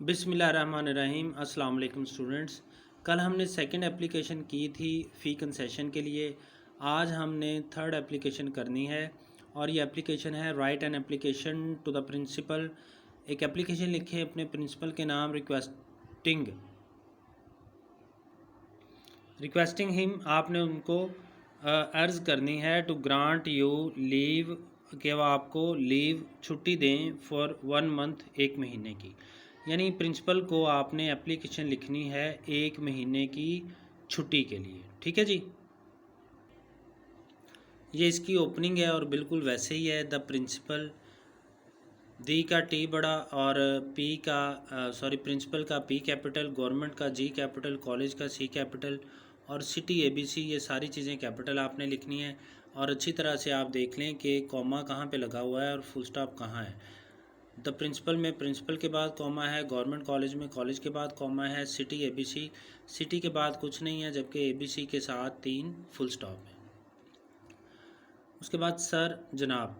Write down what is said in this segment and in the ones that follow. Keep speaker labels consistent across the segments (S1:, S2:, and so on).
S1: बिस्मिल्लाहिर्रहमानिर्रहीम। अस्सलाम वालेकुम स्टूडेंट्स। कल हमने सेकंड एप्लीकेशन की थी फ़ी कंसेशन के लिए। आज हमने थर्ड एप्लीकेशन करनी है और ये एप्लीकेशन है write an application to the principal. एक एप्लीकेशन लिखें अपने प्रिंसिपल के नाम रिक्वेस्टिंग हिम। आपने उनको अर्ज़ करनी है टू ग्रांट यू लीव, कि वो आपको लीव छुट्टी दें फॉर 1 मंथ, 1 महीने की। यानी प्रिंसिपल को आपने एप्लीकेशन लिखनी है 1 महीने की छुट्टी के लिए। ठीक है जी, ये इसकी ओपनिंग है और बिल्कुल वैसे ही है। द प्रिंसिपल, दी का टी बड़ा और पी का प्रिंसिपल का पी कैपिटल, गवर्नमेंट का जी कैपिटल, कॉलेज का सी कैपिटल और सिटी एबीसी, ये सारी चीज़ें कैपिटल आपने लिखनी है। और अच्छी तरह से आप देख लें कि कॉमा कहाँ पे लगा हुआ है और फुल स्टॉप कहाँ है। द प्रिंसिपल में प्रिंसिपल के बाद कॉमा है, गवर्नमेंट कॉलेज में कॉलेज के बाद कॉमा है, सिटी एबीसी सिटी के बाद कुछ नहीं है, जबकि एबीसी के साथ 3 फुल स्टॉप है। उसके बाद सर जनाब,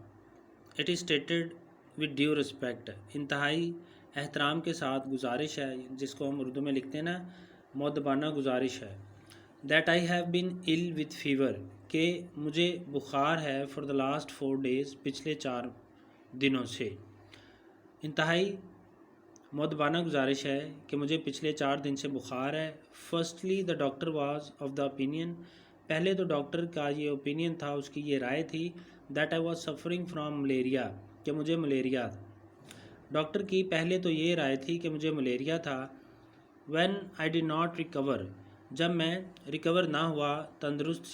S1: it is stated with due respect, इंतहाई एहतराम के साथ गुजारिश है, जिसको हम उर्दू में लिखते हैं ना, मुअद्दबाना गुजारिश है। That I have been ill with fever, कि मुझे बुखार है फॉर द लास्ट 4 डेज़, पिछले 4 दिनों से। इंतहाई मुअद्दबाना गुजारिश है कि मुझे पिछले 4 दिन से बुखार है। Firstly the doctor was of the opinion, पहले तो डॉक्टर का ये ओपिनियन था, उसकी ये राय थी, that I was suffering from malaria, कि मुझे मलेरिया था। डॉक्टर की पहले तो ये राय थी कि मुझे मलेरिया था। When I did not recover, जब मैं रिकवर ना हुआ, तंदुरुस्त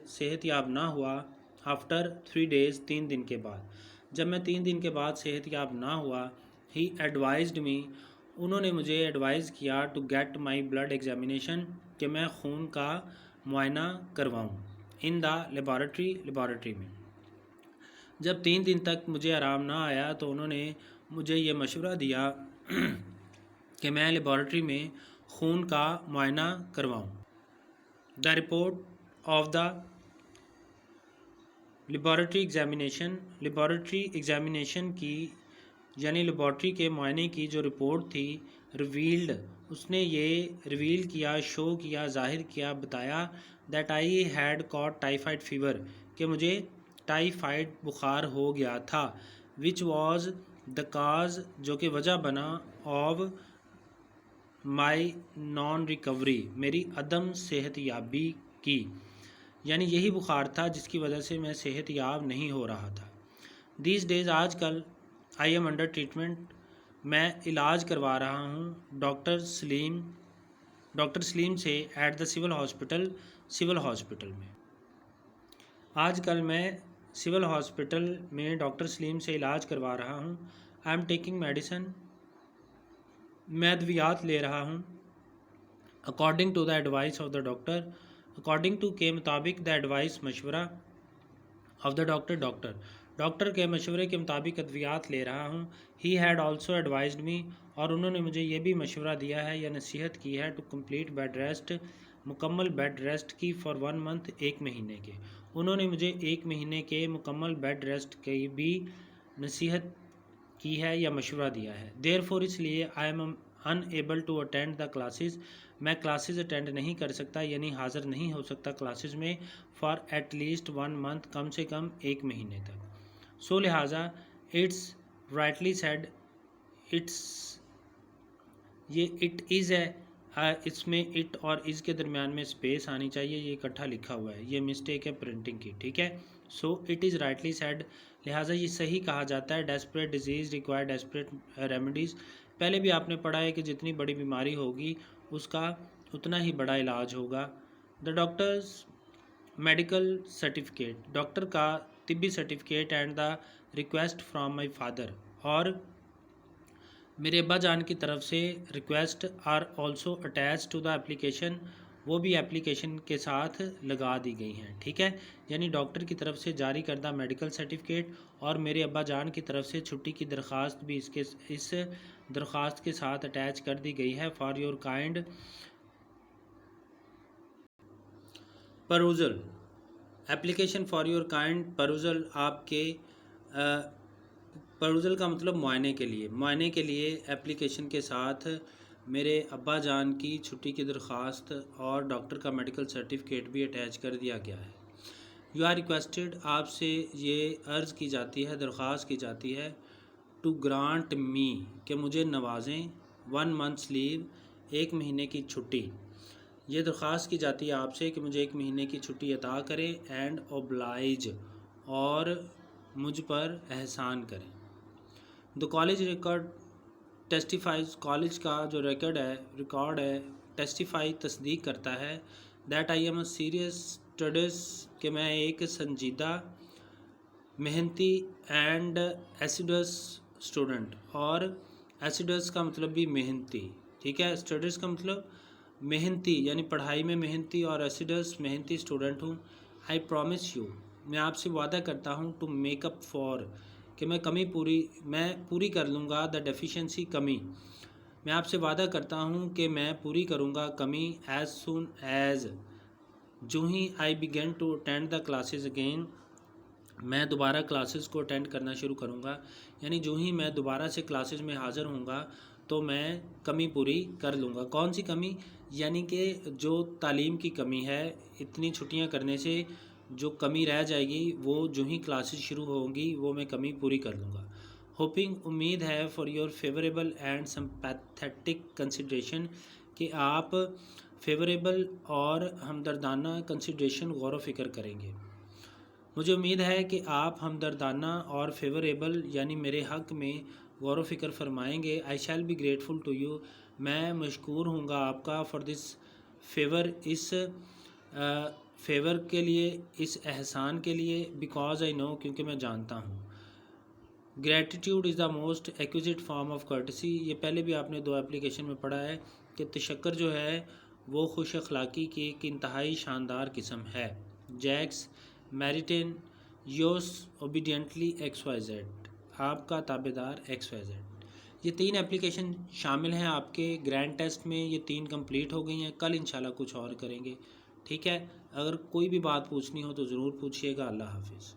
S1: सेहतयाब ना हुआ, आफ्टर 3 डेज़, 3 दिन के बाद, जब मैं 3 दिन के बाद सेहतयाब ना हुआ, ही एडवाइज्ड मी, उन्होंने मुझे एडवाइज़ किया to get my blood examination, कि मैं खून का मुआयना करवाऊँ, इन द लेबॉरेटरी में। जब 3 दिन तक मुझे आराम ना आया तो उन्होंने मुझे ये मशवरा दिया कि मैं लेबॉरेटरी में खून का मुआयना करवाऊँ। The report of the laboratory examination की, यानी लेबॉरेटरी के मुआयने की जो रिपोर्ट थी, रिवील्ड, उसने ये रिवील किया, शो किया, ज़ाहिर किया, बताया, that I had cot typhoid fever, कि मुझे टाइफाइड बुखार हो गया था, विच वॉज द काज, जो कि वजह बना, ऑफ माई नॉन रिकवरी, मेरी अदम सेहतयाबी की। यानी यही बुखार था जिसकी वजह से मैं सेहतयाब नहीं हो रहा था। दीज डेज़, आजकल, आई एम अंडर ट्रीटमेंट, मैं इलाज करवा रहा हूँ डॉक्टर सलीम से, एट द सिविल हॉस्पिटल में। आजकल मैं सिविल हॉस्पिटल में डॉक्टर सलीम से इलाज करवा रहा हूँ। आई एम टेकिंग मेडिसन, मैं अद्वियात ले रहा हूँ। According to the advice of the doctor, according to के मुताबिक, द एडवाइस मशवरा, ऑफ द डॉक्टर के मशवरे के मुताबिक अद्वियात ले रहा हूँ। He had also advised me, और उन्होंने मुझे ये भी मशवरा दिया है या नसीहत की है, टू कम्प्लीट बेड रेस्ट, मुकम्मल बेड रेस्ट की, फॉर 1 मंथ, 1 महीने के। उन्होंने मुझे 1 महीने के मुकम्मल बेड रेस्ट की भी नसीहत की है या मशवरा दिया है। देयरफॉर, इसलिए, I am unable to attend the classes, मैं क्लासेस अटेंड नहीं कर सकता, यानी हाज़िर नहीं हो सकता क्लासेस में, फॉर एट लीस्ट 1 मंथ, कम से कम 1 महीने तक। सो लिहाजा, इट्स राइटली सेड, इट्स, ये इट इज़ है, इसमें इट और इज़ के दरमियान में स्पेस आनी चाहिए, ये इकट्ठा लिखा हुआ है, ये मिस्टेक है प्रिंटिंग की। ठीक है, so it is rightly said, लिहाजा ये सही कहा जाता है। Desperate disease require desperate remedies, पहले भी आपने पढ़ा है कि जितनी बड़ी बीमारी होगी उसका उतना ही बड़ा इलाज होगा। The doctor's medical certificate, doctor का तिब्बी certificate, and the request from my father, और मेरे अब्बा जान की तरफ से request, are also attach to the application, वो भी एप्लीकेशन के साथ लगा दी गई हैं। ठीक है, यानी डॉक्टर की तरफ से जारी करदा मेडिकल सर्टिफिकेट और मेरे अब्बा जान की तरफ से छुट्टी की दरख्वास्त भी इस दरख्वास्त के साथ अटैच कर दी गई है। For your kind perusal, application for your kind perusal, आपके परूजल का मतलब मुआयने के लिए। मुआयने के लिए एप्लीकेशन के साथ मेरे अब्बा जान की छुट्टी की दरख्वास्त और डॉक्टर का मेडिकल सर्टिफिकेट भी अटैच कर दिया गया है। यू आर रिक्वेस्टेड, आपसे ये अर्ज़ की जाती है, दरख्वास्त की जाती है, टू ग्रांट मी, कि मुझे नवाजें, 1 मंथ्स लीव, 1 महीने की छुट्टी। ये दरख्वास्त की जाती है आपसे कि मुझे 1 महीने की छुट्टी अता करें, एंड ओब्लाइज, और मुझ पर एहसान करें। द कॉलेज रिकॉर्ड टेस्टिफाइज, कॉलेज का जो रिकॉर्ड है टेस्टिफाई, तस्दीक करता है, that I am a serious studies, कि मैं एक संजीदा, मेहनती एंड एसिडस स्टूडेंट, और एसिडस का मतलब भी मेहनती, ठीक है। स्टडीज़ का मतलब मेहनती, यानी पढ़ाई में मेहनती, और एसिडस मेहनती स्टूडेंट हूँ। आई प्रॉमिस यू, मैं आपसे वादा करता हूँ, टू मेकअप फॉर, कि मैं पूरी कर लूँगा, द डेफिशिएंसी, कमी। मैं आपसे वादा करता हूँ कि मैं पूरी करूँगा कमी, एज सुन एज, जो ही I begin to attend the classes again, मैं दोबारा क्लासेस को अटेंड करना शुरू करूँगा, यानी जो ही मैं दोबारा से क्लासेस में हाज़िर होऊंगा तो मैं कमी पूरी कर लूँगा। कौन सी कमी? यानी कि जो तालीम की कमी है, इतनी छुट्टियां करने से जो कमी रह जाएगी, वो जो ही क्लासेस शुरू होंगी वो मैं कमी पूरी कर लूँगा। होपिंग, उम्मीद है, for your favourable and sympathetic consideration, कि आप फेवरेबल और हमदर्दाना कंसिडरेशन, गौर व फिक्र करेंगे। मुझे उम्मीद है कि आप हमदर्दाना और फेवरेबल यानी मेरे हक़ में गौर व फिक्र फरमाएँगे। I shall be grateful to you, मैं मशकूर हूँगा आपका, फॉर दिस फेवर, इस फेवर के लिए, इस एहसान के लिए, बिकॉज आई नो, क्योंकि मैं जानता हूँ। Gratitude is the most exquisite form of courtesy, ये पहले भी आपने 2 एप्लीकेशन में पढ़ा है कि तशक्कर जो है वो खुश अखलाक़ी की एक इंतहाई शानदार किस्म है। जैक्स मैरिटेन, योस ओबीडियंटली XYZ, आपका ताबेदार XYZ। ये 3 एप्लीकेशन शामिल हैं आपके ग्रैंड टेस्ट में, ये 3 कंप्लीट हो गई हैं। कल इंशाल्लाह कुछ और करेंगे, ठीक है। अगर कोई भी बात पूछनी हो तो ज़रूर पूछिएगा। अल्लाह हाफिज़।